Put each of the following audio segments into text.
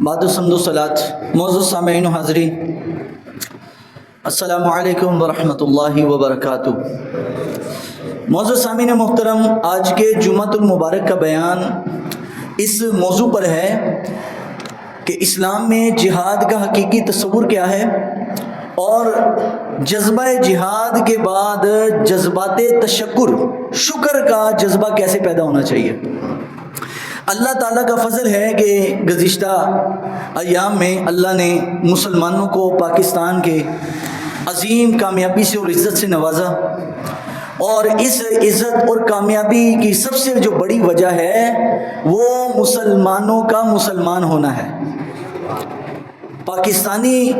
بعد الحمد والصلاۃ معزز سامعین و حاضرین، السلام علیکم ورحمۃ اللہ وبرکاتہ۔ معزز سامعین محترم، آج کے جمعۃ المبارک کا بیان اس موضوع پر ہے کہ اسلام میں جہاد کا حقیقی تصور کیا ہے اور جذبہ جہاد کے بعد جذبات تشکر، شکر کا جذبہ کیسے پیدا ہونا چاہیے۔ اللہ تعالیٰ کا فضل ہے کہ گزشتہ ایام میں اللہ نے مسلمانوں کو پاکستان کے عظیم کامیابی سے اور عزت سے نوازا، اور اس عزت اور کامیابی کی سب سے جو بڑی وجہ ہے وہ مسلمانوں کا مسلمان ہونا ہے۔ پاکستانی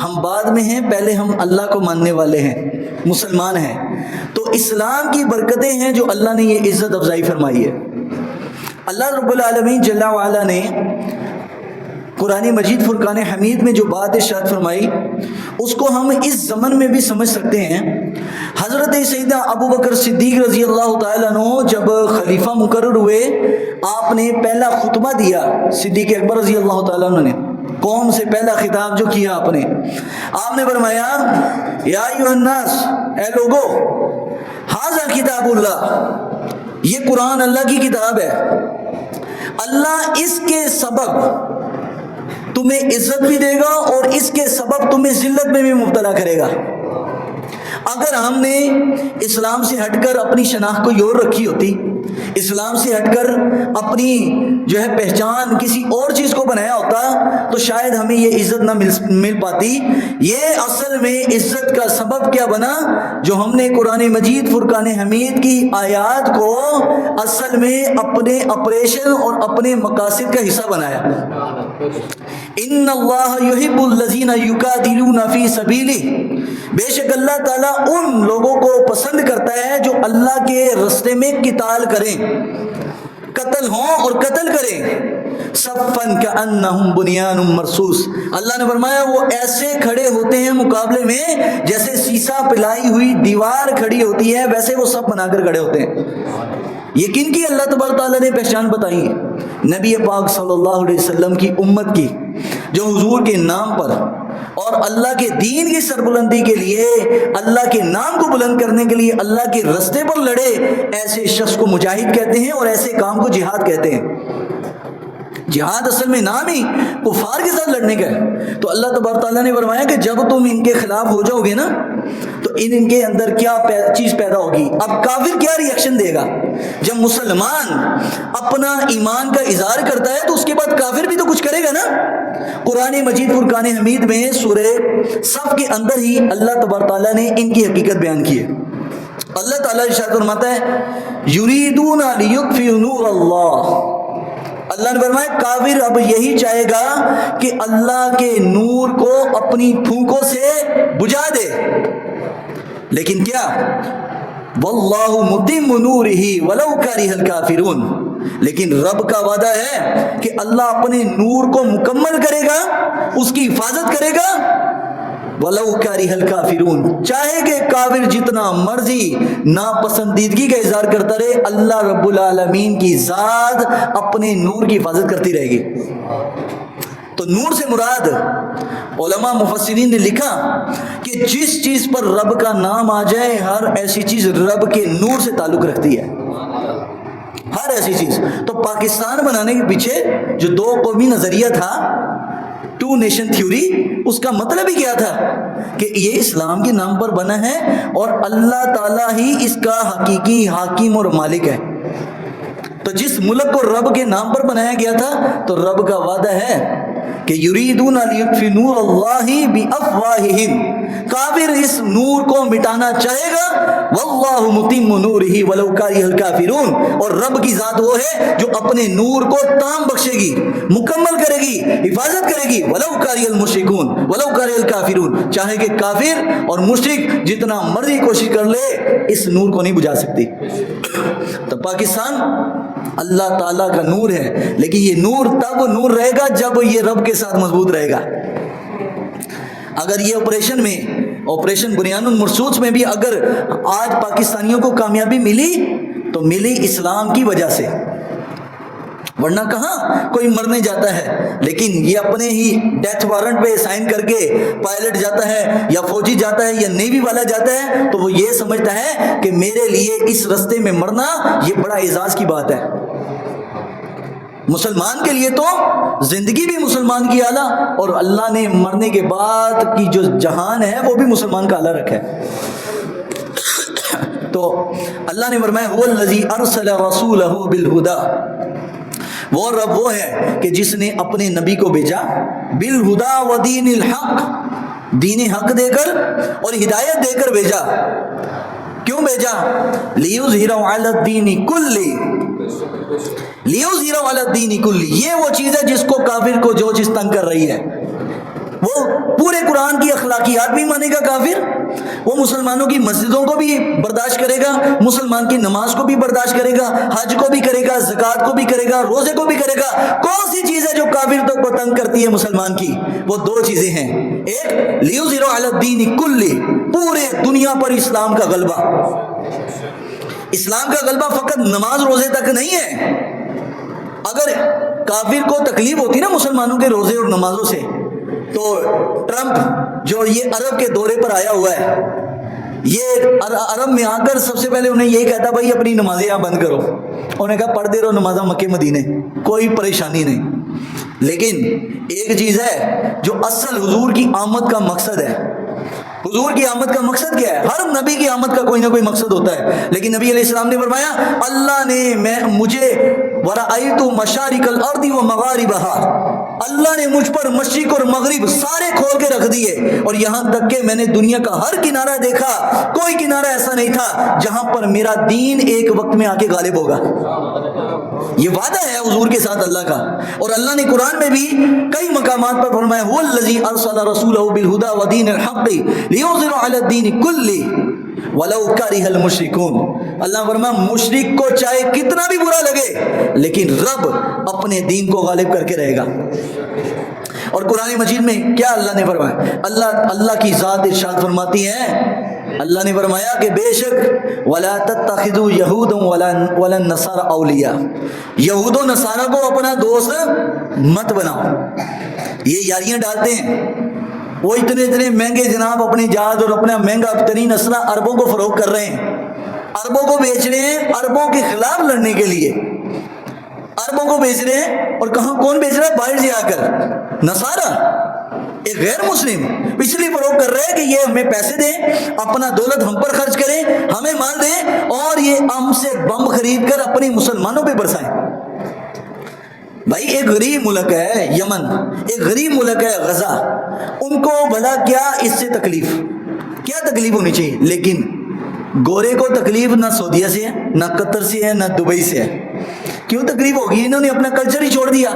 ہم بعد میں ہیں، پہلے ہم اللہ کو ماننے والے ہیں، مسلمان ہیں، تو اسلام کی برکتیں ہیں جو اللہ نے یہ عزت افزائی فرمائی ہے۔ اللہ رب العالمین جل وعلا نے قرآن مجید فرقان حمید میں جو بات ارشاد فرمائی اس کو ہم اس زمن میں بھی سمجھ سکتے ہیں۔ حضرت سیدنا ابو بکر صدیق رضی اللہ تعالیٰ عنہ جب خلیفہ مقرر ہوئے، آپ نے پہلا خطبہ دیا، صدیق اکبر رضی اللہ تعالیٰ عنہ نے قوم سے پہلا خطاب جو کیا آپ نے فرمایا، یا ایھا الناس، اے لوگو، ھذا کتاب اللہ، یہ قرآن اللہ کی کتاب ہے، اللہ اس کے سبب تمہیں عزت بھی دے گا اور اس کے سبب تمہیں ذلت میں بھی مبتلا کرے گا۔ اگر ہم نے اسلام سے ہٹ کر اپنی شناخت کو یور رکھی ہوتی، اسلام سے ہٹ کر اپنی جو ہے پہچان کسی اور چیز کو بنایا ہوتا تو شاید ہمیں یہ عزت نہ مل پاتی۔ یہ اصل میں عزت کا سبب کیا بنا؟ جو ہم نے قرآن مجید فرقان حمید کی آیات کو اصل میں اپنے آپریشن اور اپنے مقاصد کا حصہ بنایا۔ ان اللہ یحب الذین یقاتلون فی سبیلہ، بے شک اللہ تعالیٰ ان لوگوں کو پسند کرتا ہے جو اللہ کے راستے میں قتال کریں، قتل ہوں اور قتل کریں، صفاً کأنہم بنیان مرصوص، اللہ نے فرمایا وہ ایسے کھڑے ہوتے ہیں مقابلے میں جیسے سیسا پلائی ہوئی دیوار کھڑی ہوتی ہے، ویسے وہ سب بنا کر کھڑے ہوتے ہیں۔ یقین کی اللہ تبارک تعالیٰ نے پہچان بتائی ہے نبی پاک صلی اللہ علیہ وسلم کی امت کی، جو حضور کے نام پر اور اللہ کے دین کی سربلندی کے لیے، اللہ کے نام کو بلند کرنے کے لیے اللہ کے راستے پر لڑے، ایسے شخص کو مجاہد کہتے ہیں اور ایسے کام کو جہاد کہتے ہیں۔ جہاد اصل میں نام ہی کفار کے ساتھ لڑنے کا ہے۔ تو اللہ تبارک تعالیٰ نے فرمایا کہ جب تم ان کے خلاف ہو جاؤ گے نا تو ان کے اندر کیا چیز پیدا ہوگی۔ اب کافر کیا ری ایکشن دے گا؟ جب مسلمان اپنا ایمان کا اظہار کرتا ہے تو اس کے بعد کافر بھی تو کچھ کرے گا نا۔ قرآن مجید فرقان حمید میں سورہ صف کے اندر ہی اللہ تبارک تعالیٰ نے ان کی حقیقت بیان کی ہے۔ اللہ تعالیٰ ارشاد فرماتا ہے، یریدون لیطفئوا نور اللہ، اللہ نے فرمایا کافر اب یہی چاہے گا کہ اللہ کے نور کو اپنی پھونکوں سے بجھا دے، لیکن کیا؟ واللہ متم نورہ ولو کرہ الکافرون، لیکن رب کا وعدہ ہے کہ اللہ اپنے نور کو مکمل کرے گا، اس کی حفاظت کرے گا، وَلَوْ كَرِهَ الْكَافِرُونَ، چاہے کہ کافر جتنا مرضی ناپسندیدگی کا اظہار کرتا رہے، اللہ رب العالمین کی ذات اپنے نور کی حفاظت کرتی رہے گی۔ تو نور سے مراد علماء مفسرین نے لکھا کہ جس چیز پر رب کا نام آ جائے، ہر ایسی چیز رب کے نور سے تعلق رکھتی ہے، ہر ایسی چیز۔ تو پاکستان بنانے کے پیچھے جو دو قومی نظریہ تھا، ٹو نیشن تھیوری، اس کا مطلب ہی کیا تھا کہ یہ اسلام کے نام پر بنا ہے اور اللہ تعالیٰ ہی اس کا حقیقی حاکم اور مالک ہے۔ تو جس ملک کو رب کے نام پر بنایا گیا تھا تو رب کا وعدہ ہے کہ یریدون لیطفئوا نور اللہ بافواہہم، کافر اس نور کو مٹانا چاہے گا، واللہ متم نورہ ولو کرہ الکافرون، اور رب کی ذات وہ ہے جو اپنے نور کو تام بخشے گی، مکمل کرے گی، حفاظت کرے گی، ولو کرہ المشرکون ولو کرہ الکافرون، چاہے کہ کافر اور مشرک جتنا مرضی کوشش کر لے اس نور کو نہیں بجھا سکتی۔ تو پاکستان اللہ تعالیٰ کا نور ہے، لیکن یہ نور تب نور رہے گا جب یہ رب کے ساتھ مضبوط رہے گا۔ اگر یہ آپریشن بنیان المرصوص میں بھی اگر آج پاکستانیوں کو کامیابی ملی تو ملی اسلام کی وجہ سے، ورنہ کہاں کوئی مرنے جاتا ہے، لیکن یہ اپنے ہی ڈیتھ وارنٹ پہ سائن کر کے پائلٹ جاتا ہے یا فوجی جاتا ہے یا نیوی والا جاتا ہے تو وہ یہ سمجھتا ہے کہ میرے لیے اس رستے میں مرنا یہ بڑا اعزاز کی بات ہے۔ مسلمان کے لیے تو زندگی بھی مسلمان کی اعلیٰ، اور اللہ نے مرنے کے بعد کی جو جہان ہے وہ بھی مسلمان کا اعلیٰ رکھا ہے۔ تو اللہ نے فرمایا هو الذی ارسل رسولہ بالہدی، وہ رب وہ ہے کہ جس نے اپنے نبی کو بھیجا بالہدی و دین الحق، دین حق دے کر اور ہدایت دے کر بھیجا۔ کیوں بھیجا؟ لیظہرہ علی الدین کلہ، لیظہرہ علی الدین کلہ، یہ وہ چیز ہے جس کو کافر کو جو چیز تنگ کر رہی ہے، وہ پورے قرآن کی اخلاقیات بھی مانے گا کافر، وہ مسلمانوں کی مسجدوں کو بھی برداشت کرے گا، مسلمان کی نماز کو بھی برداشت کرے گا، حج کو بھی کرے گا، زکوٰۃ کو بھی کرے گا، روزے کو بھی کرے گا۔ کون سی چیز ہے جو کافر تو کو تنگ کرتی ہے مسلمان کی؟ وہ دو چیزیں ہیں، ایک لیظہرہ علی الدین کلہ، پورے دنیا پر اسلام کا غلبہ۔ اسلام کا غلبہ فقط نماز روزے تک نہیں ہے۔ اگر کافر کو تکلیف ہوتی نا مسلمانوں کے روزے اور نمازوں سے، تو ٹرمپ جو یہ عرب کے دورے پر آیا ہوا ہے، یہ عرب میں آ کر سب سے پہلے انہیں یہی کہتا بھائی اپنی نمازیں یہاں بند کرو، انہوں نے کہا پڑھ دے رہو نمازیں مکے مدینے، کوئی پریشانی نہیں۔ لیکن ایک چیز ہے جو اصل حضور کی آمد کا مقصد ہے۔ حضور کی آمد کا مقصد کیا ہے؟ ہر نبی کی آمد کا کوئی نہ کوئی مقصد ہوتا ہے، لیکن نبی علیہ السلام نے فرمایا اللہ نے مجھے وَرَأَيْتُ مَشَارِقَ الْأَرْضِ وَمَغَارِبَهَا، اللہ نے مجھ پر مشرق اور مغرب سارے کھول کے رکھ دیے، اور یہاں تک کہ میں نے دنیا کا ہر کنارہ دیکھا، کوئی کنارہ ایسا نہیں تھا جہاں پر میرا دین ایک وقت میں آ کے غالب ہوگا۔ یہ وعدہ ہے حضور کے ساتھ اللہ کا، اور اللہ نے قرآن میں بھی کئی مقامات پر فرمایا هو الذی ارسل رسولہ بالہدی ودین الحق لیظہرہ علی الدین کلہ وَلَوْ كَرِهَ الْمُشْرِكُونَ، اللہ فرمایا مشرک کو چاہے کتنا بھی برا لگے لیکن رب اپنے دین کو غالب کر کے رہے گا۔ اور قرآن مجید میں کیا اللہ نے فرمایا؟ اللہ کی ذات ارشاد فرماتی ہے، اللہ نے فرمایا کہ بے شک وَلَا تَتَّخِذُوا يَهُودًا وَلَا النَّصَارَىٰ أَوْلِيَاءَ، یہود و نصارہ کو اپنا دوست مت بناؤ، یہ یاریاں ڈالتے ہیں، وہ اتنے مہنگے جناب اپنی جہاز اور اپنا مہنگا ترین اسلحہ عربوں کو فروخت کر رہے ہیں، عربوں کو بیچ رہے ہیں عربوں کے خلاف لڑنے کے لیے، عربوں کو بیچ رہے ہیں، اور کہاں کون بیچ رہا ہے؟ باہر سے آ کر نصارہ، ایک غیر مسلم پچھلی فروخت کر رہے ہیں کہ یہ ہمیں پیسے دیں، اپنا دولت ہم پر خرچ کریں، ہمیں مال دیں، اور یہ ہم سے بم خرید کر اپنی مسلمانوں پہ برسائیں۔ بھائی ایک غریب ملک ہے یمن، ایک غریب ملک ہے غزہ، ان کو بھلا کیا اس سے تکلیف، کیا تکلیف ہونی چاہیے؟ لیکن گورے کو تکلیف نہ سعودیہ سے ہے، نہ قطر سے ہے، نہ دبئی سے ہے۔ کیوں تکلیف ہوگی؟ انہوں نے اپنا کلچر ہی چھوڑ دیا۔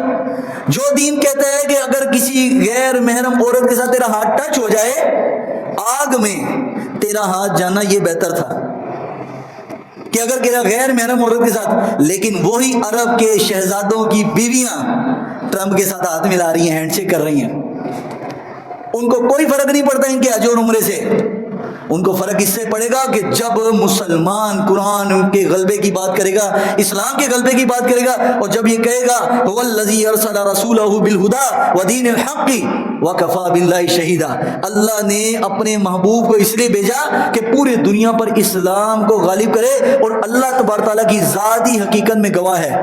جو دین کہتا ہے کہ اگر کسی غیر محرم عورت کے ساتھ تیرا ہاتھ ٹچ ہو جائے آگ میں تیرا ہاتھ جانا یہ بہتر تھا کہ اگر تیرا غیر محرم عورت کے ساتھ، لیکن وہی عرب کے شہزادوں کی بیویاں ٹرمپ کے ساتھ ہاتھ ملا رہی ہیں، ہینڈ شیک کر رہی ہیں، ان کو کوئی فرق نہیں پڑتا ان کے حج اور عمرے سے، ان کو فرق اس سے پڑے گا کہ جب مسلمان قرآن کے غلبے کی بات کرے گا، اسلام کے غلبے کی بات کرے گا، اور جب یہ کہے گا هو الذی ارسل رسولہ بالہدی ودین الحق وکفی باللہ شہیدا، اللہ نے اپنے محبوب کو اس لیے بھیجا کہ پورے دنیا پر اسلام کو غالب کرے، اور اللہ تبارک تعالیٰ کی ذات ہی حقیقت میں گواہ ہے۔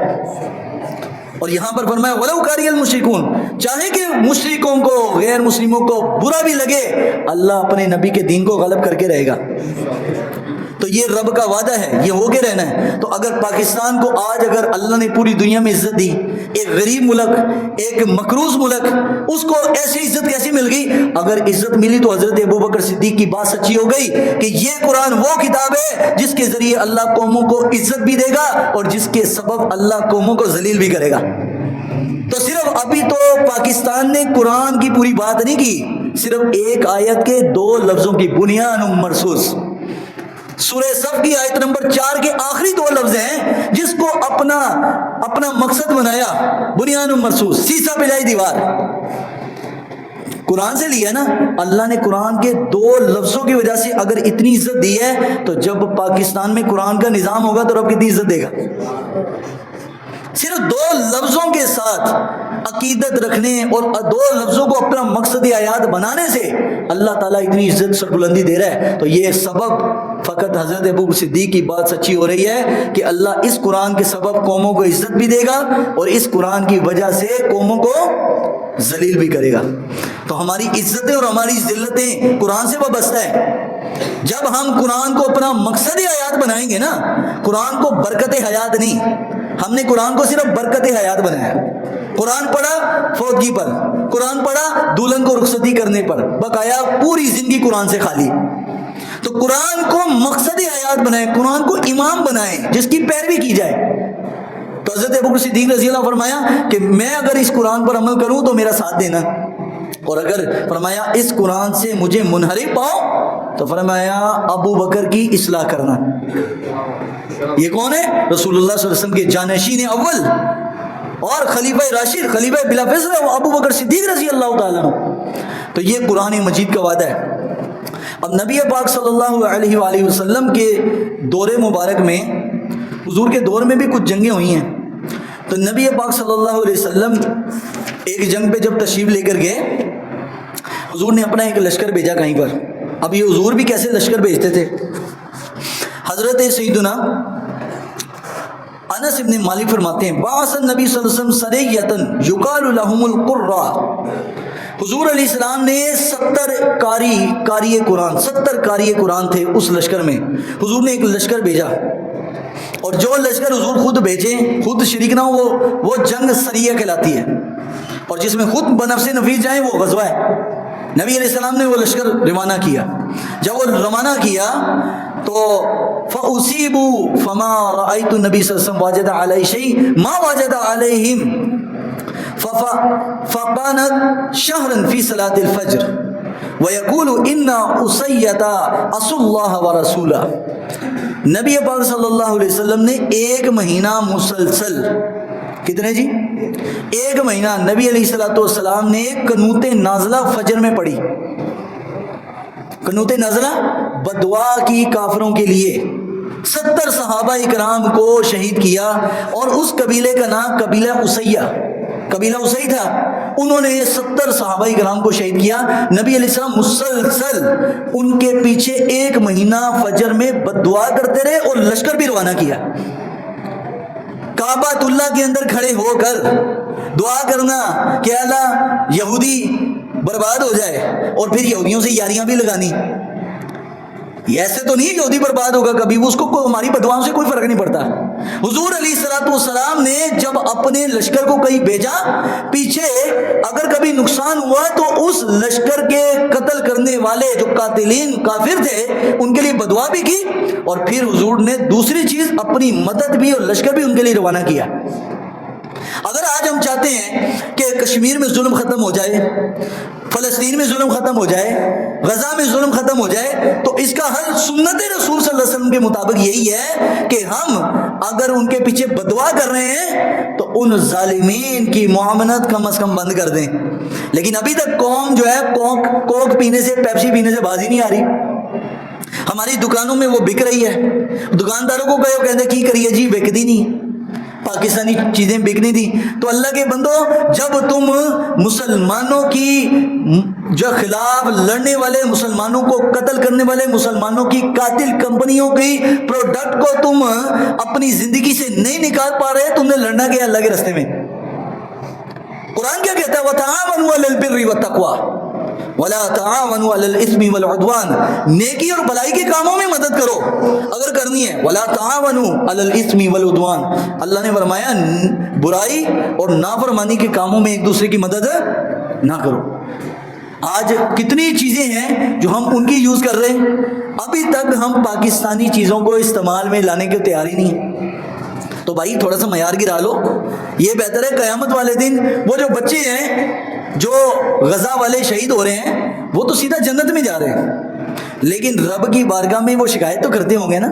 اور یہاں پر فرمایا وَلَوْ كَرِهَ الْمُشْرِكُونَ، چاہے کہ مشرکوں کو غیر مسلموں کو برا بھی لگے، اللہ اپنے نبی کے دین کو غالب کر کے رہے گا۔ تو یہ رب کا وعدہ ہے، یہ ہو کے رہنا ہے۔ تو اگر پاکستان کو آج اگر اللہ نے پوری دنیا میں عزت دی، ایک غریب ملک، ایک مقروض ملک، اس کو ایسی عزت کیسی مل گئی؟ اگر عزت ملی تو حضرت ابوبکر صدیق کی بات سچی ہو گئی کہ یہ قرآن وہ کتاب ہے جس کے ذریعے اللہ قوموں کو عزت بھی دے گا اور جس کے سبب اللہ قوموں کو ذلیل بھی کرے گا۔ تو صرف ابھی تو پاکستان نے قرآن کی پوری بات نہیں کی، صرف ایک آیت کے 2 لفظوں کی بنیان مرصوص، سورہ صف کی آیت نمبر 4 کے آخری 2 لفظ ہیں جس کو اپنا مقصد بنایا، بنیان مرصوص، سیسا پلائی دیوار، قرآن سے لیا نا۔ اللہ نے قرآن کے 2 لفظوں کی وجہ سے اگر اتنی عزت دی ہے، تو جب پاکستان میں قرآن کا نظام ہوگا تو رب کتنی عزت دے گا۔ صرف 2 لفظوں کے ساتھ عقیدت رکھنے اور 2 لفظوں کو اپنا مقصد حیات بنانے سے اللہ تعالیٰ اتنی عزت سربلندی دے رہا ہے. تو یہ سبب فقط حضرت ابو صدیق کی بات سچی ہو رہی ہے کہ اللہ اس قرآن کے سبب قوموں کو عزت بھی دے گا اور اس قرآن کی وجہ سے قوموں کو ذلیل بھی کرے گا. تو ہماری عزتیں اور ہماری ذلتیں قرآن سے وابستہ ہے. جب ہم قرآن کو اپنا مقصد حیات بنائیں گے نا, قرآن کو برکت حیات نہیں, ہم نے قرآن کو صرف برکت حیات بنایا. قرآن پڑھا فوتگی پر, قرآن پڑھا دلہن کو رخصتی کرنے پر, بقایا پوری زندگی قرآن سے خالی. تو قرآن کو مقصد حیات بنائیں, قرآن کو امام بنائیں جس کی پیروی کی جائے. تو حضرت ابوبکر صدیق رضی اللہ عنہ فرمایا کہ میں اگر اس قرآن پر عمل کروں تو میرا ساتھ دینا, اور اگر فرمایا اس قرآن سے مجھے منحرف پاؤ تو فرمایا ابو بکر کی اصلاح کرنا. یہ کون ہے؟ رسول اللہ صلی اللہ علیہ وسلم کے جانشین اول اور خلیفہ راشد, خلیفہ بلا فضل ابو بکر صدیق رضی اللہ تعالیٰ عنہ. تو یہ قرآن مجید کا وعدہ ہے. اب نبی پاک صلی اللہ علیہ وآلہ وسلم کے دور مبارک میں, حضور کے دور میں بھی کچھ جنگیں ہوئی ہیں. تو نبی پاک صلی اللہ علیہ وسلم ایک جنگ پہ جب تشریف لے کر گئے, حضور نے اپنا ایک لشکر بھیجا کہیں پر. اب یہ حضور بھی کیسے لشکر بھیجتے تھے. حضرت سیدنا انس ابن مالک فرماتے ہیں بعث النبی صلی اللہ علیہ وسلم سریۃ یقال لهم القراء. حضور علیہ السلام نے 70 قاری قرآن 70 قاری قرآن تھے اس لشکر میں. حضور نے ایک لشکر بھیجا, اور جو لشکر حضور خود بھیجیں, خود شریک نہ ہو, وہ جنگ سریہ کہلاتی ہے, اور جس میں خود بنفس نفیس جائیں وہ غزوہ ہے. نبی علیہ السلام نے وہ لشکر روانہ کیا. جب وہ روانہ کیا تو فَأُصِيبُوا فَمَا رَأَيْتُ النَّبِيَّ صلی اللہ علیہ وسلم وَجَدَ عَلَيْهِ شَيْءٍ مَا وَجَدَ عَلَيْهِمْ فَقَانَتْ شَهْرًا فِي صَلَاةِ الْفَجْرِ وَيَقُولُ إِنَّا أُصَيَّةَ أَصُوا اللَّهَ وَرَسُولَهُ. نبی پاک صلی اللہ علیہ وسلم نے 1 مہینہ مسلسل, کتنے جی, 1 مہینہ نبی علیہ الصلوۃ والسلام نے قنوت نازلہ فجر میں پڑھی. قنوت نازلہ بددعا کی کافروں کے لیے. 70 صحابہ اکرام کو شہید کیا, اور اس قبیلے کا نام قبیلہ اسیہ, قبیلہ اسی تھا. انہوں نے 70 صحابہ اکرام کو شہید کیا. نبی علیہ السلام مسلسل ان کے پیچھے 1 مہینہ فجر میں بددعا کرتے رہے اور لشکر بھی روانہ کیا. کعبۃ اللہ کے اندر کھڑے ہو کر دعا کرنا کہ اللہ یہودی برباد ہو جائے, اور پھر یہودیوں سے یاریاں بھی لگانی. ایسے تو نہیں یہودی برباد ہوگا کبھی, اس کو ہماری بددعاؤں سے کوئی فرق نہیں پڑتا. حضور علیہ الصلوۃ والسلام نے جب اپنے لشکر کو کہیں بھیجا, پیچھے اگر کبھی نقصان ہوا تو اس لشکر کے قتل کرنے والے جو قاتلین کافر تھے ان کے لیے بددعا بھی کی, اور پھر حضور نے دوسری چیز اپنی مدد بھی اور لشکر بھی ان کے لیے روانہ کیا. اگر آج ہم چاہتے ہیں کہ کشمیر میں ظلم ختم ہو جائے, فلسطین میں ظلم ختم ہو جائے, غزہ میں ظلم ختم ہو جائے, تو اس کا حل سنت رسول صلی اللہ علیہ وسلم کے مطابق یہی ہے کہ ہم اگر ان کے پیچھے بددعا کر رہے ہیں تو ان ظالمین کی معاملت کم از کم بند کر دیں. لیکن ابھی تک قوم جو ہے کوک پینے سے, پیپسی پینے سے باز ہی نہیں آ رہی. ہماری دکانوں میں وہ بک رہی ہے, دکانداروں کو کہو کہتے کی کریے جی, بکتی نہیں, پاکستانی چیزیں بکنی تھی. تو اللہ کے بندو, جب تم مسلمانوں کی جو خلاف لڑنے والے, مسلمانوں کو قتل کرنے والے, مسلمانوں کی قاتل کمپنیوں کی پروڈکٹ کو تم اپنی زندگی سے نہیں نکال پا رہے, تم نے لڑنا کیا اللہ کے راستے میں. قرآن کیا کہتا ہے, وَتَعَاوَنُوا عَلَى الْبِرِّ وَالتَّقْوَىٰ وَلَا تَعَاوَنُوا عَلَى الْإِثْمِ وَالْعُدْوَانِ. نیکی اور بھلائی کے کاموں میں مدد کرو اگر کرنی ہے. وَلَا تَعَاوَنُوا عَلَى الْإِثْمِ وَالْعُدْوَانِ. اللہ نے فرمایا برائی اور نافرمانی کے کاموں میں ایک دوسرے کی مدد نہ کرو. آج کتنی چیزیں ہیں جو ہم ان کی یوز کر رہے ہیں, ابھی تک ہم پاکستانی چیزوں کو استعمال میں لانے کے تیار ہی نہیں ہیں. تو بھائی تھوڑا سا معیار گرا لو. یہ بہتر ہے قیامت والے دن وہ جو بچے ہیں جو غزہ والے شہید ہو رہے ہیں وہ تو سیدھا جنت میں جا رہے ہیں, لیکن رب کی بارگاہ میں وہ شکایت تو کرتے ہوں گے نا.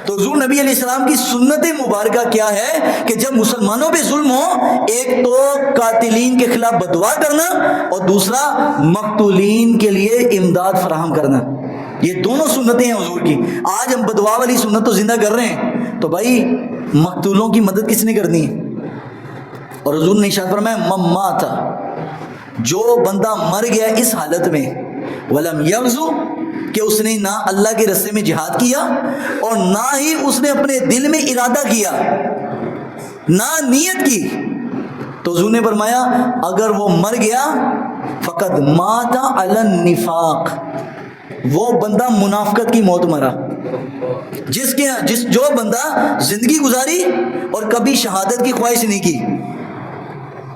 تو حضور نبی علیہ السلام کی سنت مبارکہ کیا ہے کہ جب مسلمانوں پہ ظلم ہو, ایک تو قاتلین کے خلاف بددعا کرنا, اور دوسرا مقتولین کے لیے امداد فراہم کرنا. یہ دونوں سنتیں ہیں حضور کی. آج ہم بددعا والی سنت تو زندہ کر رہے ہیں, تو بھائی مقتولوں کی مدد کس نے کرنی ہے؟ اور حضور نے ارشاد فرمایا مما تھا، جو بندہ مر گیا اس حالت میں، ولم یغزو، کہ اس نے نہ اللہ کے راستے میں جہاد کیا اور نہ ہی اس نے اپنے دل میں ارادہ کیا، نہ نیت کی، تو حضور نے فرمایا اگر وہ مر گیا فقط مات علی النفاق، وہ بندہ منافقت کی موت مرا۔ جو بندہ زندگی گزاری اور کبھی شہادت کی خواہش نہیں کی،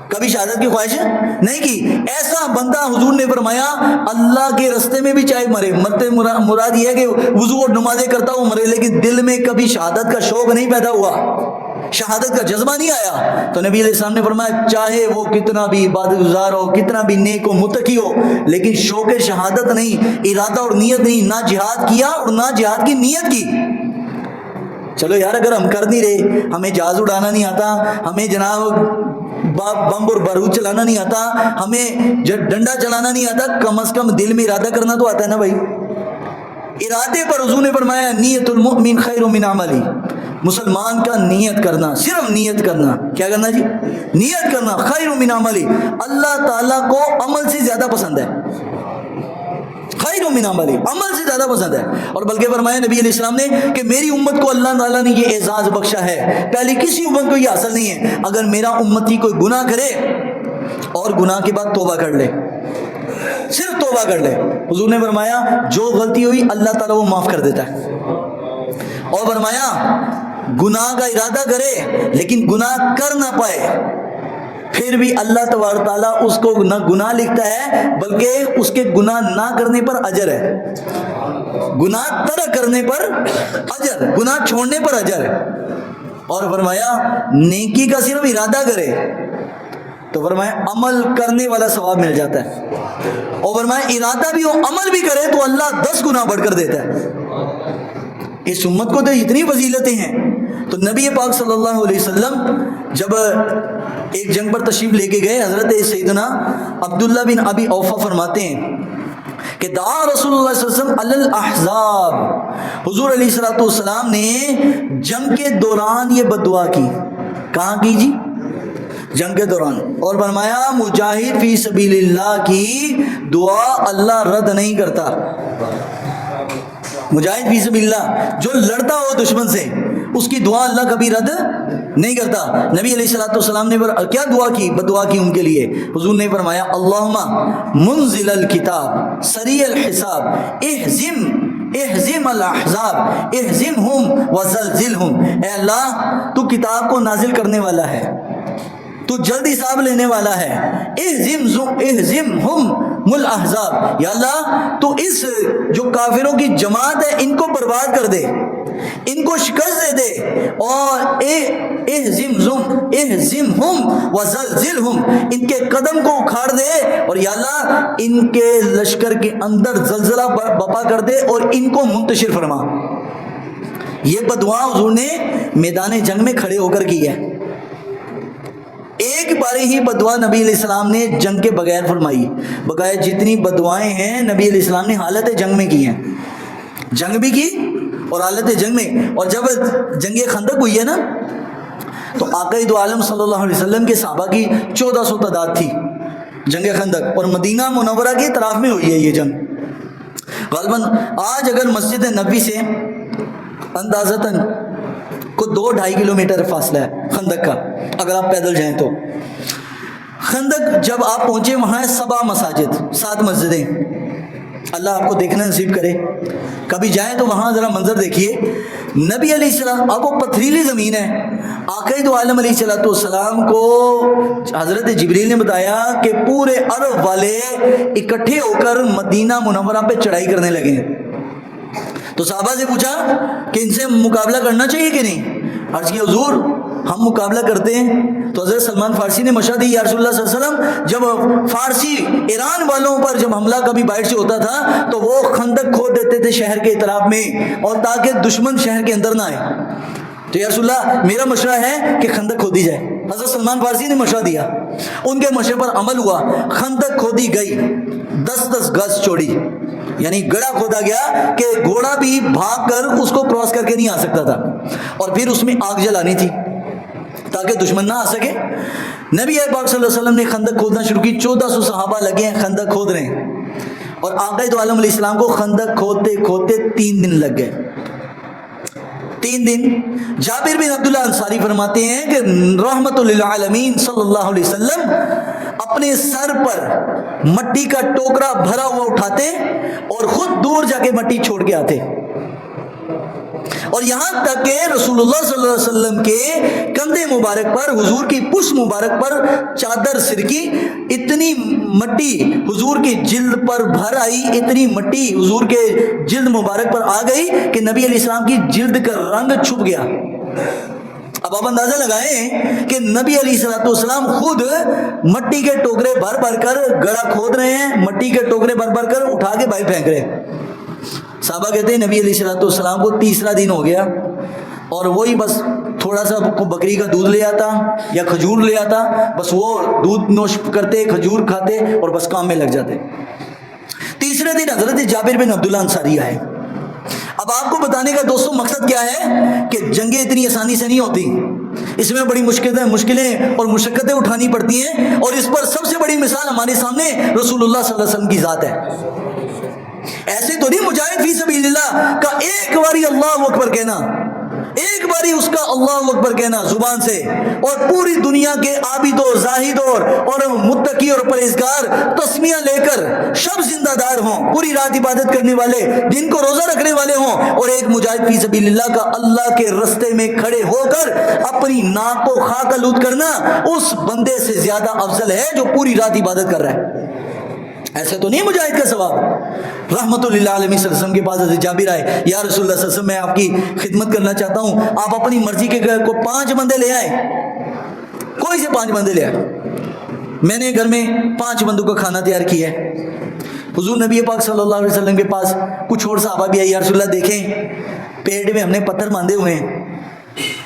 کبھی شہادت کی خواہش نہیں کی، ایسا بندہ حضور نے فرمایا اللہ کے راستے میں بھی چاہے مرے، مرتے مراد یہ ہے کہ وضو اور نمازیں کرتا ہوا مرے، لیکن دل میں کبھی شہادت کا شوق نہیں پیدا ہوا، شہادت کا جذبہ نہیں آیا، تو نبی علیہ السلام نے فرمایا چاہے وہ کتنا بھی عبادت گزار ہو، کتنا بھی نیک و متقی ہو، لیکن شوق شہادت نہیں، ارادہ اور نیت نہیں، نہ جہاد کیا اور نہ جہاد کی نیت کی۔ چلو یار اگر ہم کر نہیں رہے، ہمیں جہاز اڑانا نہیں آتا، ہمیں جناب بم اور بارود چلانا نہیں آتا، ہمیں ڈنڈا چلانا نہیں آتا، کم از کم دل میں ارادہ کرنا تو آتا ہے نا بھائی۔ ارادے پر حضور نے فرمایا نیت المؤمن خیر من عملی، مسلمان کا نیت کرنا، صرف نیت کرنا، کیا کرنا جی؟ نیت کرنا، خیر من عملی، اللہ تعالیٰ کو عمل سے زیادہ پسند ہے، خیر من عملی، عمل سے زیادہ پسند ہے۔ اور بلکہ فرمایا نبی علیہ السلام نے کہ میری امت کو اللہ تعالیٰ نے یہ اعزاز بخشا ہے، پہلے کسی امت کو یہ حاصل نہیں ہے، اگر میرا امتی کوئی گناہ کرے اور گناہ کے بعد توبہ کر لے، صرف توبہ کر لے، حضور نے فرمایا جو غلطی ہوئی اللہ تعالیٰ وہ معاف کر دیتا ہے، اور فرمایا گناہ کا ارادہ کرے لیکن گناہ کر نہ پائے، پھر بھی اللہ تبارک تعالیٰ اس کو نہ گناہ لکھتا ہے بلکہ اس کے گناہ نہ کرنے پر اجر ہے، گناہ ترک کرنے پر اجر، گناہ چھوڑنے پر اجر ہے۔ اور فرمایا نیکی کا صرف ارادہ کرے تو فرمایا عمل کرنے والا ثواب مل جاتا ہے، اور فرمایا ارادہ بھی ہو عمل بھی کرے تو اللہ 10 گنا بڑھ کر دیتا ہے۔ اس امت کو تو اتنی فضیلتیں ہیں۔ تو نبی پاک صلی اللہ علیہ وسلم جب ایک جنگ پر تشریف لے کے گئے، حضرت سیدنا عبداللہ بن ابی اوفا فرماتے ہیں کہ دعا رسول اللہ صلی اللہ علیہ وسلم علی الاحزاب، حضور علیہ الصلوۃ والسلام نے جنگ کے دوران یہ بد دعا کی۔ کہاں کی جی؟ جنگ کے دوران۔ اور فرمایا مجاہد فی سبیل اللہ کی دعا اللہ رد نہیں کرتا، مجاہد فی سبیل اللہ جو لڑتا ہو دشمن سے اس کی دعا اللہ کبھی رد نہیں کرتا۔ نبی علیہ الصلوۃ والسلام نے کیا دعا کی؟ بد دعا کی ان کے لیے۔ حضور نے فرمایا اللہم منزل الکتاب سریع الحساب اہزم الاحزاب اہزمہم وزلزلہم، اے اللہ تو کتاب کو نازل کرنے والا ہے، تو جلد حساب لینے والا ہے، اہزمہم الاحزاب، یا اللہ تو اس جو کافروں کی جماعت ہے ان کو برباد کر دے، ان کو شکست دے دے، اور اہزمہم وزلزلہم، ان کے قدم کو اکھاڑ دے، اور یا اللہ ان کے لشکر کے اندر زلزلہ بپا کر دے اور ان کو منتشر فرما۔ یہ بدعا حضور نے میدان جنگ میں کھڑے ہو کر کی ہے۔ ایک باری ہی بدعا نبی علیہ السلام نے جنگ کے بغیر فرمائی، بقایا جتنی بدعائیں ہیں نبی علیہ السلام نے حالت جنگ میں کی ہیں، جنگ بھی کی اور حالت جنگ میں۔ اور جب جنگ خندق ہوئی ہے نا تو آقا دو عالم صلی اللہ علیہ وسلم کے صحابہ کی 1400 تعداد تھی جنگ خندق، اور مدینہ منورہ کے اطراف میں ہوئی ہے یہ جنگ۔ غالباً آج اگر مسجد نبوی سے اندازتاً کو 2-2.5 کلومیٹر فاصلہ ہے خندق کا، اگر آپ پیدل جائیں تو۔ خندق جب آپ پہنچے وہاں 7 مساجد، 7 مسجدیں، اللہ آپ کو دیکھنا نصیب کرے، کبھی جائیں تو وہاں ذرا منظر دیکھیے۔ نبی علیہ السلام، اب وہ پتھریلی زمین ہے، آقا دو عالم علیہ السلام کو حضرت جبریل نے بتایا کہ پورے عرب والے اکٹھے ہو کر مدینہ منورہ پہ چڑھائی کرنے لگے ہیں۔ تو صحابہ سے پوچھا کہ ان سے مقابلہ کرنا چاہیے کہ نہیں؟ عرض کیا حضور ہم مقابلہ کرتے ہیں۔ تو حضرت سلمان فارسی نے مشورہ دی یا رسول اللہ صلی اللہ علیہ وسلم، جب فارسی ایران والوں پر جب حملہ کبھی باہر سے ہوتا تھا تو وہ خندق کھود دیتے تھے شہر کے اطراف میں، اور تاکہ دشمن شہر کے اندر نہ آئے۔ تو یا رسول اللہ میرا مشورہ ہے کہ خندق کھودی جائے۔ حضرت سلمان فارسی نے مشورہ دیا، ان کے مشورے پر عمل ہوا، خندق کھودی گئی 10-10 گز چوڑی، یعنی گڑھا کھودا گیا کہ گھوڑا بھی بھاگ کر اس کو کراس کر کے نہیں آ سکتا تھا، اور پھر اس میں آگ جلانی تھی، تاکہ دشمن نہ آ سکے. نبی پاک صلی اللہ علیہ وسلم نے خندق کھودنا شروع کی. 1400 صحابہ لگے ہیں خندق کھود رہے ہیں, اور آقا دو عالم علیہ السلام کو خندق کھودتے کھودتے 3 دن لگ گئے. 3 دن. جابر بن عبداللہ انصاری فرماتے ہیں کہ رحمت للعالمین صلی اللہ علیہ وسلم اپنے سر پر مٹی کا ٹوکرا بھرا ہوا اٹھاتے اور خود دور جا کے مٹی چھوڑ کے آتے, اور یہاں تک کہ رسول اللہ صلی اللہ علیہ وسلم کے کندھے مبارک پر, حضور کی پشت مبارک پر چادر سرکی, اتنی مٹی حضور کی جلد پر بھر آئی, اتنی مٹی حضور کے جلد مبارک پر آ گئی کہ نبی علیہ السلام کی جلد کا رنگ چھپ گیا. اب آپ اندازہ لگائیں کہ نبی علیہ السلام خود مٹی کے ٹوکرے بھر بھر کر گڑھا کھود رہے ہیں, مٹی کے ٹوکرے بھر بھر کر اٹھا کے باہر پھینک رہے ہیں. صحابہ کہتے ہیں نبی علیہ السلام کو 3 دن ہو گیا, اور وہی بس تھوڑا سا بکری کا دودھ لے آتا یا کھجور لے آتا, بس وہ دودھ نوش کرتے, کھجور کھاتے اور بس کام میں لگ جاتے. 3 دن حضرت جابر بن عبداللہ انصاری آئے. اب آپ کو بتانے کا دوستوں مقصد کیا ہے کہ جنگیں اتنی آسانی سے نہیں ہوتی, اس میں بڑی مشکلیں اور مشقتیں اٹھانی پڑتی ہیں, اور اس پر سب سے بڑی مثال ہمارے سامنے رسول اللہ صلی اللہ علیہ وسلم کی ذات ہے. ایسے تو نہیں مجاہد فی سبیل اللہ کا ایک باری اللہ اکبر کہنا, ایک باری اس کا اللہ اکبر کہنا زبان سے, اور پوری دنیا کے عابد و زاہد اور متقی اور پرہیزگار تسمیہ لے کر شب زندہ دار ہوں, پوری رات عبادت کرنے والے, دن کو روزہ رکھنے والے ہوں, اور ایک مجاہد فی سبیل اللہ کا اللہ کے رستے میں کھڑے ہو کر اپنی ناک کو خاک آلود کرنا اس بندے سے زیادہ افضل ہے جو پوری رات عبادت کر رہا ہے. ایسے تو نہیں مجاہد کا ثواب. رحمت اللہ علیہ صلی اللہ علیہ وسلم کے پاس حضرت جابر آئے, یا رسول اللہ صلی اللہ علیہ وسلم میں آپ کی خدمت کرنا چاہتا ہوں, آپ اپنی مرضی کے کو 5 بندے لے آئے, کوئی سے 5 بندے لے آئے. میں نے گھر میں 5 بندوں کا کھانا تیار کیا ہے. حضور نبی پاک صلی اللہ علیہ وسلم کے پاس کچھ اور صحابہ بھی آئے, یا رسول اللہ دیکھیں پیٹ میں ہم نے پتھر باندھے ہوئے ہیں,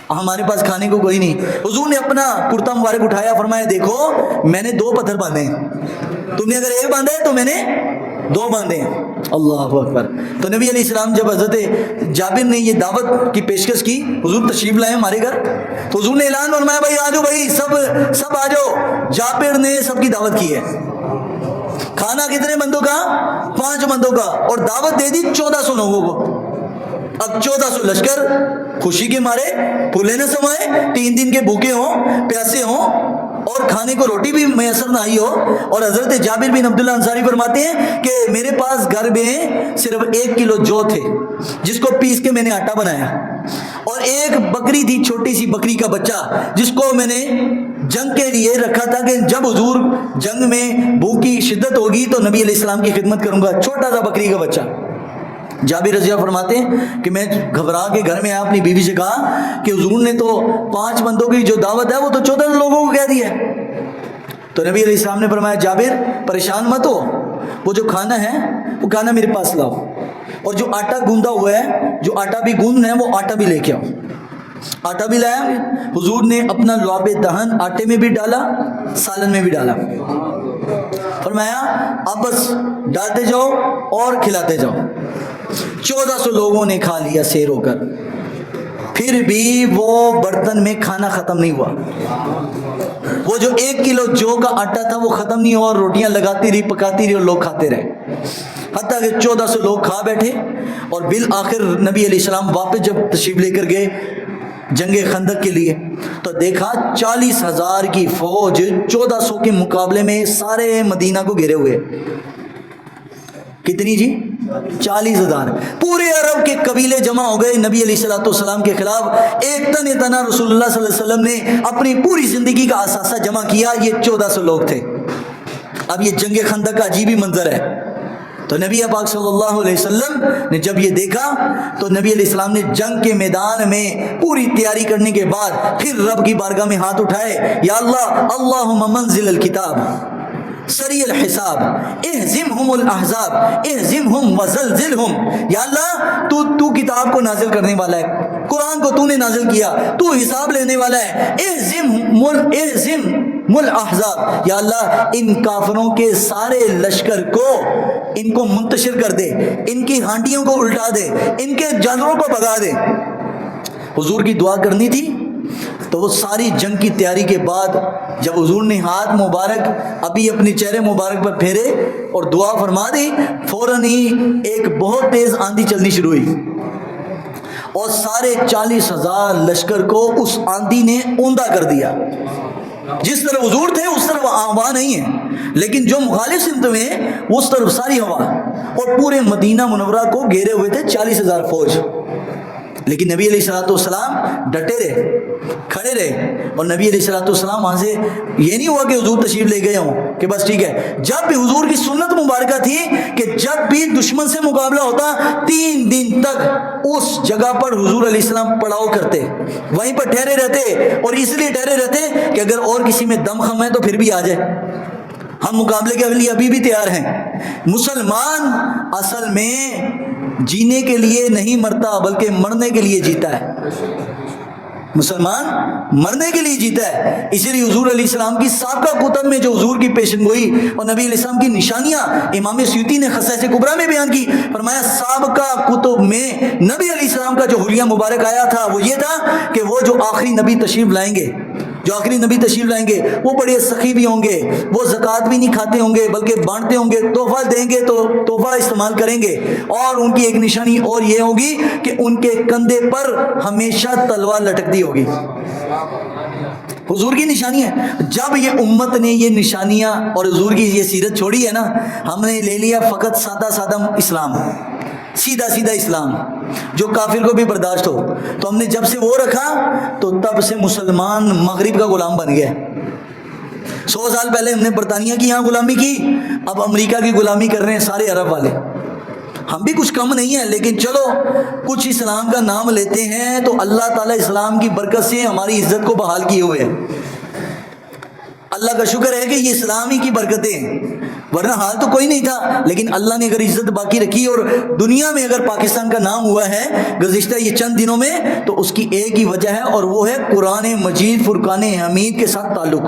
ہمارے پاس کھانے کو کوئی نہیں. حضور نے اپنا کرتا مبارک اٹھایا, فرمایا دیکھو میں نے 2 پتھر باندھے ہیں, تم نے اگر 1 باندھا ہے تو میں نے 2 باندھے ہیں. اللہ اکبر. تو نبی علیہ السلام جب حضرت جابر نے یہ دعوت کی پیشکش کی, حضور تشریف لائے ہمارے گھر, تو حضور نے اعلان فرمایا بھائی آ جاؤ, بھائی سب آ جاؤ. جابر نے سب کی دعوت کی ہے. کھانا کتنے بندوں کا؟ 5 بندوں کا, اور دعوت دے دی 1400 لوگوں کو. اب 1400 لشکر خوشی کے مارے پھولے نہ سمائے, 3 دن کے بھوکے ہوں, پیاسے ہوں, اور کھانے کو روٹی بھی میسر نہ آئی ہو. اور حضرت جابر بن عبداللہ انصاری فرماتے ہیں کہ میرے پاس گھر میں صرف 1 کلو جو تھے جس کو پیس کے میں نے آٹا بنایا, اور 1 بکری تھی, چھوٹی سی بکری کا بچہ, جس کو میں نے جنگ کے لیے رکھا تھا کہ جب حضور جنگ میں بھوک کی شدت ہوگی تو نبی علیہ السلام کی خدمت کروں گا. چھوٹا سا بکری کا بچہ. جابر رضی اللہ فرماتے ہیں کہ میں گھبرا کے گھر میں آیا, اپنی بیوی سے کہا کہ حضور نے تو 5 بندوں کی جو دعوت ہے وہ تو 14 لوگوں کو کہہ دی ہے. تو نبی علیہ السلام نے فرمایا جابر پریشان مت ہو, وہ جو کھانا ہے وہ کھانا میرے پاس لاؤ, اور جو آٹا گوندا ہوا ہے, جو آٹا بھی گوندنا ہے, وہ آٹا بھی لے کے آؤ. آٹا بھی لایا. حضور نے اپنا لعاب دہن آٹے میں بھی ڈالا, سالن میں بھی ڈالا. فرمایا اب بس ڈالتے جاؤ اور کھلاتے جاؤ. 1400 لوگوں نے کھا لیا سیر ہو کر, پھر بھی وہ برتن میں کھانا ختم نہیں ہوا. وہ جو 1 کلو جو کا آٹا تھا وہ ختم نہیں ہوا, اور روٹیاں لگاتی رہی, پکاتی رہی, اور لوگ کھاتے رہے, حتیٰ کہ 1400 لوگ کھا بیٹھے. اور بالآخر نبی علیہ السلام واپس جب تشریف لے کر گئے جنگ خندق کے لیے, تو دیکھا 40,000 کی فوج 1400 کے مقابلے میں سارے مدینہ کو گھیرے ہوئے. کتنی جی؟ 40,000. پورے عرب کے قبیلے جمع ہو گئے نبی علیہ السلام کے خلاف. ایک تنہ رسول اللہ صلی اللہ علیہ وسلم نے اپنی پوری زندگی کا اثاثہ جمع کیا, یہ 1400 لوگ تھے. اب یہ جنگ خندق کا عجیب ہی منظر ہے. تو نبی پاک صلی اللہ علیہ وسلم نے جب یہ دیکھا تو نبی علیہ السلام نے جنگ کے میدان میں پوری تیاری کرنے کے بعد پھر رب کی بارگاہ میں ہاتھ اٹھائے, یا اللہ اللہم منزل الکتاب سری الحساب اہزمہم الاحزاب اہزمہم وزلزلہم. یا اللہ تو کتاب کو نازل کرنے والا ہے, قرآن کو تو نے نازل کیا, تو حساب لینے والا ہے. اہزم الاحزاب, یا اللہ ان کافروں کے سارے لشکر کو ان کو منتشر کر دے, ان کی ہانڈیوں کو الٹا دے, ان کے جانوروں کو بھگا دے. حضور کی دعا کرنی تھی تو وہ ساری جنگ کی تیاری کے بعد جب حضور نے ہاتھ مبارک ابھی اپنے چہرے مبارک پر پھیرے اور دعا فرما دی، فوراً ہی ایک بہت تیز آندھی چلنی شروع ہوئی اور سارے 40,000 لشکر کو اس آندھی نے اوندا کر دیا۔ جس طرف حضور تھے اس طرف ہوا نہیں ہے، لیکن جو مخالف سمت میں اس طرف ساری ہوا، اور پورے مدینہ منورہ کو گھیرے ہوئے تھے 40,000 فوج۔ لیکن نبی علیہ الصلوۃ والسلام ڈٹے رہے، کھڑے رہے، اور نبی علیہ الصلوۃ والسلام وہاں سے یہ نہیں ہوا کہ حضور تشریف لے گئے ہوں کہ بس ٹھیک ہے۔ جب بھی حضور کی سنت مبارکہ تھی کہ جب بھی دشمن سے مقابلہ ہوتا 3 دن تک اس جگہ پر حضور علیہ السلام پڑاؤ کرتے، وہیں پر ٹھہرے رہتے، اور اس لیے ٹھہرے رہتے کہ اگر اور کسی میں دم خم ہے تو پھر بھی آ جائے، ہم مقابلے کے لیے ابھی بھی تیار ہیں۔ مسلمان اصل میں جینے کے لیے نہیں مرتا بلکہ مرنے کے لیے جیتا ہے۔ مسلمان مرنے کے لیے جیتا ہے۔ اسی لیے حضور علیہ السلام کی سابقہ کتب میں جو حضور کی پیشن گوئی اور نبی علیہ السلام کی نشانیاں امام سیوطی نے خصائص کبریٰ میں بیان کی، فرمایا سابقہ کتب میں نبی علیہ السلام کا جو حلیہ مبارک آیا تھا وہ یہ تھا کہ وہ جو آخری نبی تشریف لائیں گے، جو آخری نبی تشریف لائیں گے وہ بڑے سخی بھی ہوں گے، وہ زکوٰۃ بھی نہیں کھاتے ہوں گے بلکہ بانٹتے ہوں گے، تحفہ دیں گے تو تحفہ استعمال کریں گے، اور ان کی ایک نشانی اور یہ ہوگی کہ ان کے کندھے پر ہمیشہ تلوار لٹکتی ہوگی۔ حضور کی نشانی ہے۔ جب یہ امت نے یہ نشانیاں اور حضور کی یہ سیرت چھوڑی ہے نا، ہم نے لے لیا فقط سادہ سادہ اسلام، سیدھا سیدھا اسلام جو کافر کو بھی برداشت ہو، تو ہم نے جب سے وہ رکھا تو تب سے مسلمان مغرب کا غلام بن گیا۔ 100 سال پہلے ہم نے برطانیہ کی یہاں غلامی کی، اب امریکہ کی غلامی کر رہے ہیں سارے عرب والے۔ ہم بھی کچھ کم نہیں ہیں، لیکن چلو کچھ اسلام کا نام لیتے ہیں تو اللہ تعالیٰ اسلام کی برکت سے ہماری عزت کو بحال کیے ہوئے ہیں۔ اللہ کا شکر ہے کہ یہ اسلام ہی کی برکتیں ہیں، ورنہ حال تو کوئی نہیں تھا۔ لیکن اللہ نے اگر عزت باقی رکھی، اور دنیا میں اگر پاکستان کا نام ہوا ہے گزشتہ یہ چند دنوں میں، تو اس کی ایک ہی وجہ ہے، اور وہ ہے قرآن مجید فرقان حمید کے ساتھ تعلق۔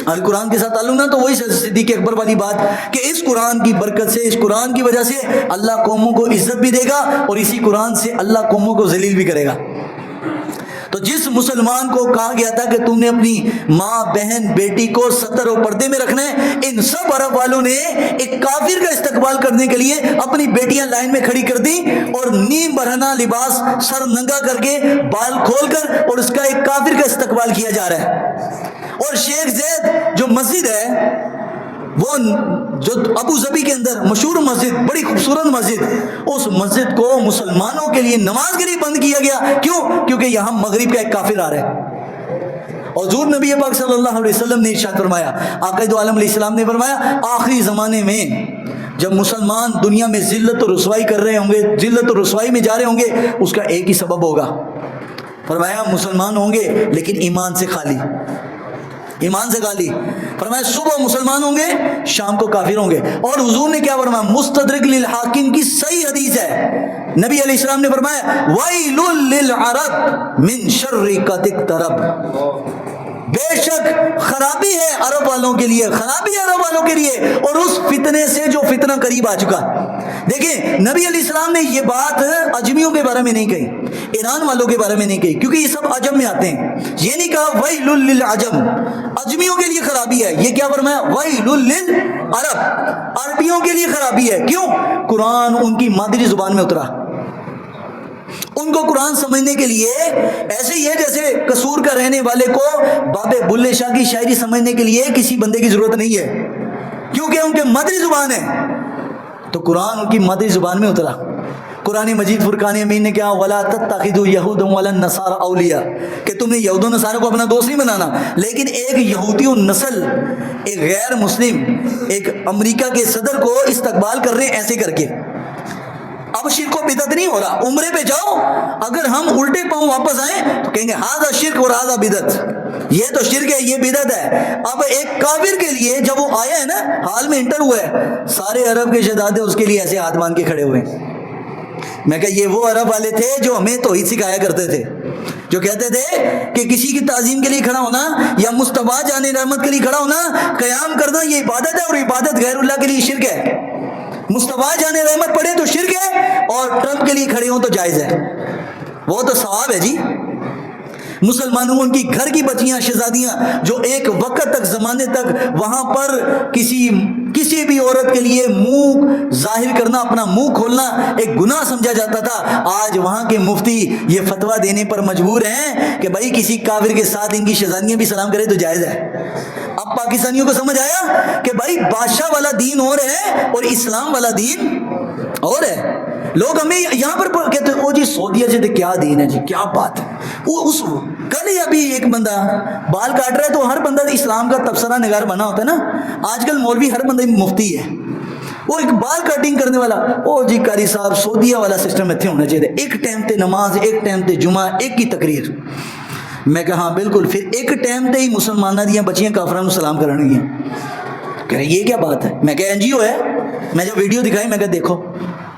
القرآن کے ساتھ تعلق نہ، تو وہی صدیق اکبر والی بات کہ اس قرآن کی برکت سے، اس قرآن کی وجہ سے اللہ قوموں کو عزت بھی دے گا، اور اسی قرآن سے اللہ قوموں کو ذلیل بھی کرے گا۔ تو جس مسلمان کو کہا گیا تھا کہ تم نے اپنی ماں، بہن، بیٹی کو ستر و پردے میں رکھنا ہے، ان سب عرب والوں نے ایک کافر کا استقبال کرنے کے لیے اپنی بیٹیاں لائن میں کھڑی کر دی، اور نیم برہنہ لباس، سر ننگا کر کے، بال کھول کر، اور اس کا ایک کافر کا استقبال کیا جا رہا ہے۔ اور شیخ زید جو مسجد ہے، وہ جو ابو ظبی کے اندر مشہور مسجد، بڑی خوبصورت مسجد، اس مسجد کو مسلمانوں کے لیے نماز کے لیے بند کیا گیا۔ کیوں؟ کیونکہ یہاں مغرب کا ایک کافر آ رہا ہے۔ اور حضور نبی پاک صلی اللہ علیہ وسلم نے ارشاد فرمایا، آقا دو عالم علیہ السلام نے فرمایا، آخری زمانے میں جب مسلمان دنیا میں ذلت و رسوائی کر رہے ہوں گے، ذلت و رسوائی میں جا رہے ہوں گے، اس کا ایک ہی سبب ہوگا۔ فرمایا مسلمان ہوں گے لیکن ایمان سے خالی، ایمان سے خالی۔ فرمایا صبح مسلمان ہوں گے، شام کو کافر ہوں گے۔ اور حضور نے کیا فرمایا؟ مستدرک للحاکم کی صحیح حدیث ہے، نبی علیہ السلام نے فرمایا ویل للعرب من شر قد اقترب، بے شک خرابی ہے عرب والوں کے لیے، خرابی ہے عرب والوں کے لیے، اور اس فتنے سے جو فتنہ قریب آ چکا۔ دیکھیں نبی علیہ السلام نے یہ بات عجمیوں کے بارے میں نہیں کہی، ایران والوں کے بارے میں نہیں کہی، کیونکہ یہ سب عجم میں آتے ہیں۔ یہ نہیں کہا ویل للعجم، عجمیوں کے لیے خرابی ہے، یہ کیا فرمایا؟ ویل للعرب، عربیوں کے لیے خرابی ہے۔ کیوں؟ قرآن ان کی مادری زبان میں اترا، ان کو قرآن سمجھنے کے لیے ایسے ہی ہے جیسے قصور کا رہنے والے کو بابے بلے شاہ کی شاعری سمجھنے کے لیے کسی بندے کی ضرورت نہیں ہے، کیونکہ ان کے مادری زبان ہے۔ تو قرآن ان کی مادری زبان میں اترا۔ قرآن مجید فرقان حمید نے کہا وَلَا تَتَّخِذُوا يَهُودًا وَلَا النَّصَارَىٰ أَوْلِيَاءَ، کہ تم نے یہود و نصارہ کو اپنا دوست نہیں بنانا، لیکن ایک یہودی نسل، ایک غیر مسلم، ایک امریکہ کے صدر کو استقبال کر رہے ہیں ایسے کر کے۔ اب شرک و بدعت نہیں ہو رہا، عمرے پہ جاؤ، اگر ہم الٹے پاؤں واپس آئیں تو کہیں گے ہاذا شرک اور ہاذا بدعت، یہ تو شرک ہے، یہ بدعت ہے۔ اب ایک کافر کے لیے جب وہ آیا ہے نا، حال میں انٹر ہوا ہے، سارے عرب کے شہزادے اس کے لیے ایسے ہاتھ باندھ کے کھڑے ہوئے ہیں۔ میں کہا یہ وہ عرب والے تھے جو ہمیں توحید سکھایا کرتے تھے، جو کہتے تھے کہ کسی کی تعظیم کے لیے کھڑا ہونا یا مصطفیٰ جان رحمت کے لیے کھڑا ہونا، قیام کرنا، یہ عبادت ہے، اور عبادت غیر اللہ کے لیے شرک ہے۔ مصطفیٰ جان رحمت پڑھے تو شرک ہے، اور ٹرمپ کے لیے کھڑے ہوں تو جائز ہے، وہ تو ثواب ہے جی۔ مسلمانوں ان کی گھر کی بچیاں شہزادیاں جو ایک وقت تک زمانے تک وہاں پر کسی بھی عورت کے لیے منہ ظاہر کرنا اپنا منہ کھولنا ایک گناہ سمجھا جاتا تھا، آج وہاں کے مفتی یہ فتویٰ دینے پر مجبور ہیں کہ بھائی کسی کافر کے ساتھ ان کی شہزادیاں بھی سلام کرے تو جائز ہے۔ اب پاکستانیوں کو سمجھ آیا کہ بھائی بادشاہ والا دین اور ہے اور اسلام والا دین اور ہے۔ لوگ ہمیں یہاں پر کہتے ہیں او جی سعودیہ سے کیا دین ہے جی، کیا بات ہے۔ کل ہی ابھی ایک بندہ بال کاٹ رہا ہے تو ہر بندہ اسلام کا تبصرہ نگار بنا ہوتا ہے نا، آج کل مولوی ہر بندہ مفتی ہے، وہ ایک بال کٹنگ کرنے والا، او جی قاری صاحب سعودیہ والا سسٹم اتنے ہونا چاہیے، ایک ٹائم تے نماز، ایک ٹائم تے جمعہ، ایک کی تقریر۔ میں کہا ہاں بالکل، پھر ایک ٹائم تے ہی مسلمانہ دیاں بچیاں کافرانوں سلام کرنے گی۔ کہہ رہے یہ کیا بات ہے؟ میں کہا این جی او ہے۔ میں جب ویڈیو دکھائی میں کہا دیکھو،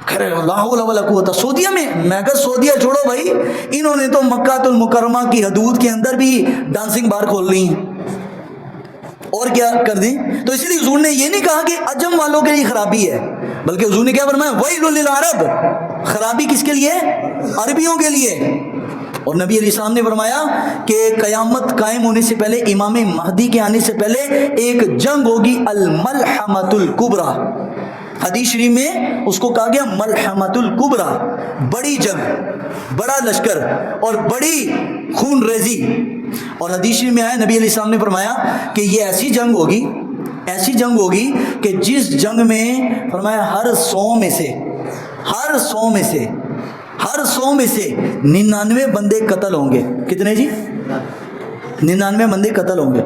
کہہ رہے لا حول ولا قوت سعودیہ میں۔ میں کہا سعودیہ چھوڑو بھائی، انہوں نے تو مکہ المکرمہ کی حدود کے اندر بھی ڈانسنگ بار کھول لی ہیں اور کیا کر دیں۔ تو اس لیے حضور نے یہ نہیں کہا کہ عجم والوں کے لیے خرابی ہے، بلکہ حضور نے کیا فرمایا ویل للعرب، خرابی کس کے لیے؟ عربیوں کے لیے۔ اور نبی علیہ السلام نے فرمایا کہ قیامت قائم ہونے سے پہلے، امام مہدی کے آنے سے پہلے ایک جنگ ہوگی، الملحمۃ الکبریٰ۔ حدیث شریف میں اس کو کہا گیا ملحمۃ الکبریٰ، بڑی جنگ، بڑا لشکر اور بڑی خون ریزی۔ اور حدیث شریف میں آیا نبی علیہ السلام نے فرمایا کہ یہ ایسی جنگ ہوگی کہ جس جنگ میں فرمایا ہر 100 میں سے 99 بندے قتل ہوں گے۔ کتنے جی؟ 99 بندے قتل ہوں گے۔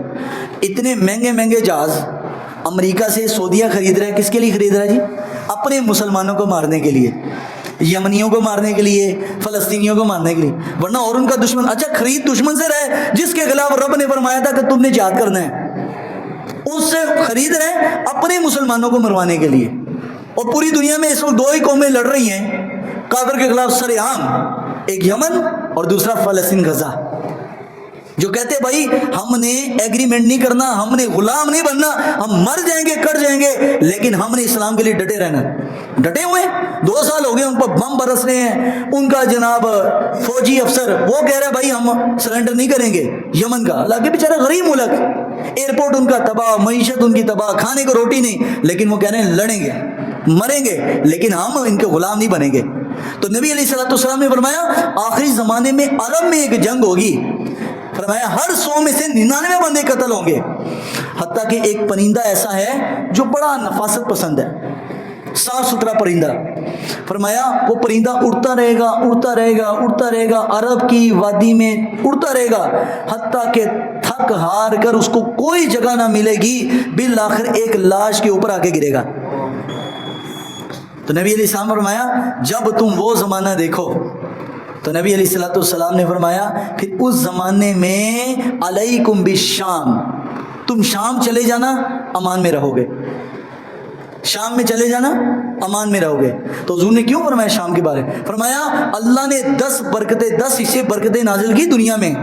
اتنے مہنگے جہاز امریکہ سے سعودیہ خرید رہا ہے، کس کے لیے خرید رہا ہے جی؟ اپنے مسلمانوں کو مارنے کے لیے، یمنیوں کو مارنے کے لیے، فلسطینیوں کو مارنے کے لیے، ورنہ اور ان کا دشمن۔ اچھا خرید دشمن سے رہے جس کے خلاف رب نے فرمایا تھا کہ تم نے جہاد کرنا ہے، اس سے خرید رہے اپنے مسلمانوں کو مروانے کے لیے۔ اور پوری دنیا میں اس وقت 2 ہی قومیں لڑ رہی ہیں کافر کے خلاف سر عام، ایک یمن اور دوسرا فلسطین غزہ، جو کہتے ہیں بھائی ہم نے ایگریمنٹ نہیں کرنا، ہم نے غلام نہیں بننا، ہم مر جائیں گے کٹ جائیں گے، لیکن ہم نے اسلام کے لیے ڈٹے رہنا۔ ڈٹے ہوئے 2 سال ہو گئے، ان پر بم برس رہے ہیں، ان کا جناب فوجی افسر وہ کہہ رہا ہے بھائی ہم سرنڈر نہیں کریں گے یمن کا، حالانکہ بیچارہ غریب ملک، ایئرپورٹ ان کا تباہ، معیشت ان کی تباہ، کھانے کو روٹی نہیں، لیکن وہ کہہ رہے ہیں لڑیں گے مریں گے لیکن ہم ان کے غلام نہیں بنیں گے۔ تو نبی علیہ السلام نے فرمایا آخری زمانے میں عرب میں ایک جنگ ہوگی، فرمایا ہر 100 میں سے 99 بندے قتل ہوں گے، حتیٰ کہ ایک پرندہ ایسا ہے جو بڑا نفاست پسند ہے، صاف ستھرا پرندہ، فرمایا وہ پرندہ اڑتا رہے گا عرب کی وادی میں اڑتا رہے گا، حتیٰ کہ تھک ہار کر اس کو کوئی جگہ نہ ملے گی، بالآخر ایک لاش کے اوپر آ کے گرے گا۔ تو نبی علیہ السلام نے فرمایا جب تم وہ زمانہ دیکھو، تو نبی علیہ السلام نے فرمایا پھر اس زمانے میں علیکم بالشام، تم شام چلے جانا امان میں رہو گے، شام میں چلے جانا امان میں رہو گے۔ تو حضور نے کیوں فرمایا شام کے بارے؟ فرمایا اللہ نے 10 حصے برکتیں نازل کی دنیا میں،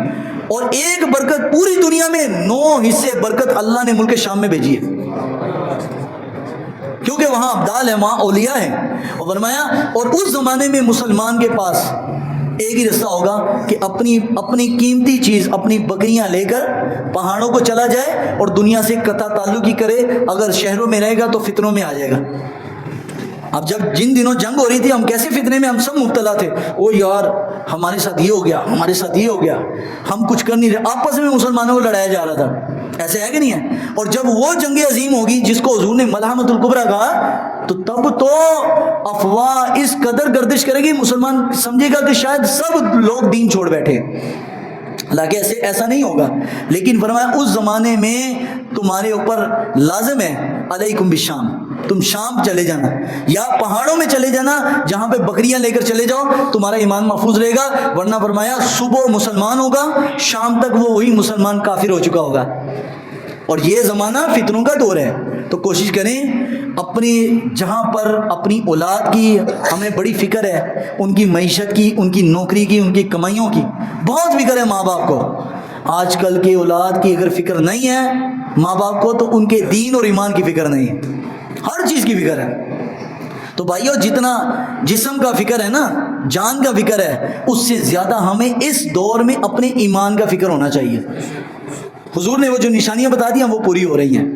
اور ایک برکت پوری دنیا میں 9 حصے برکت اللہ نے ملک شام میں بھیجی ہے، کیونکہ وہاں ابدال ہے، وہاں اولیاء ہیں۔ اور فرمایا اور اس زمانے میں مسلمان کے پاس ایک ہی رستہ ہوگا کہ اپنی قیمتی چیز، اپنی بکریاں لے کر پہاڑوں کو چلا جائے اور دنیا سے قطع تعلق ہی کرے، اگر شہروں میں رہے گا تو فتنوں میں آ جائے گا۔ اب جن دنوں جنگ ہو رہی تھی، ہم کیسے فتنے میں ہم سب مبتلا تھے، او یار ہمارے ساتھ یہ ہو گیا، ہمارے ساتھ یہ ہو گیا، ہم کچھ کر نہیں رہے، آپس میں مسلمانوں کو لڑایا جا رہا تھا، ایسے ہے کہ نہیں ہے؟ اور جب وہ جنگ عظیم ہوگی جس کو حضور نے ملحمۃ الکبریٰ کہا، تو تب تو افواہ اس قدر گردش کرے گی، مسلمان سمجھے گا کہ شاید سب لوگ دین چھوڑ بیٹھے، حالانکہ ایسا نہیں ہوگا۔ لیکن فرمایا اس زمانے میں تمہارے اوپر لازم ہے علیکم بالشام، تم شام چلے جانا یا پہاڑوں میں چلے جانا، جہاں پہ بکریاں لے کر چلے جاؤ، تمہارا ایمان محفوظ رہے گا، ورنہ فرمایا صبح مسلمان ہوگا، شام تک وہ وہی مسلمان کافر ہو چکا ہوگا۔ اور یہ زمانہ فتنوں کا دور ہے، تو کوشش کریں اپنی جہاں پر اپنی اولاد کی ہمیں بڑی فکر ہے، ان کی معیشت کی، ان کی نوکری کی، ان کی کمائیوں کی بہت فکر ہے ماں باپ کو۔ آج کل کی اولاد کی اگر فکر نہیں ہے ماں باپ کو، تو ان کے دین اور ایمان کی فکر نہیں ہے، ہر چیز کی فکر ہے۔ تو بھائیو جتنا جسم کا فکر ہے نا، جان کا فکر ہے، اس سے زیادہ ہمیں اس دور میں اپنے ایمان کا فکر ہونا چاہیے۔ حضور نے وہ جو نشانیاں بتا دی ہیں وہ پوری ہو رہی ہیں۔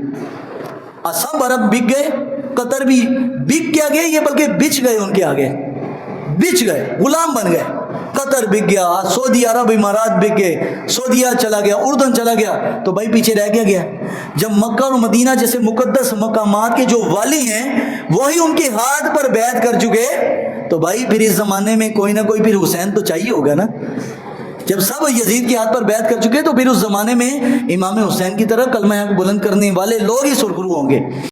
سب عرب بک گئے، قطر بھی بک کیا گئے، یہ بلکہ بچ گئے، ان کے آگے بچ گئے، غلام بن گئے۔ قطر بک گیا، سعودی عرب امارات بک گئے، سعودیہ چلا گیا، اردن چلا گیا، تو بھائی پیچھے رہ گیا۔ جب مکہ اور مدینہ جیسے مقدس مقامات کے جو والی ہیں وہی ان کے ہاتھ پر بیعت کر چکے، تو بھائی پھر اس زمانے میں کوئی نہ کوئی پھر حسین تو چاہیے ہوگا نا۔ جب سب یزید کے ہاتھ پر بیعت کر چکے تو پھر اس زمانے میں امام حسین کی طرح کلمہ حق بلند کرنے والے لوگ ہی سرخرو ہوں گے۔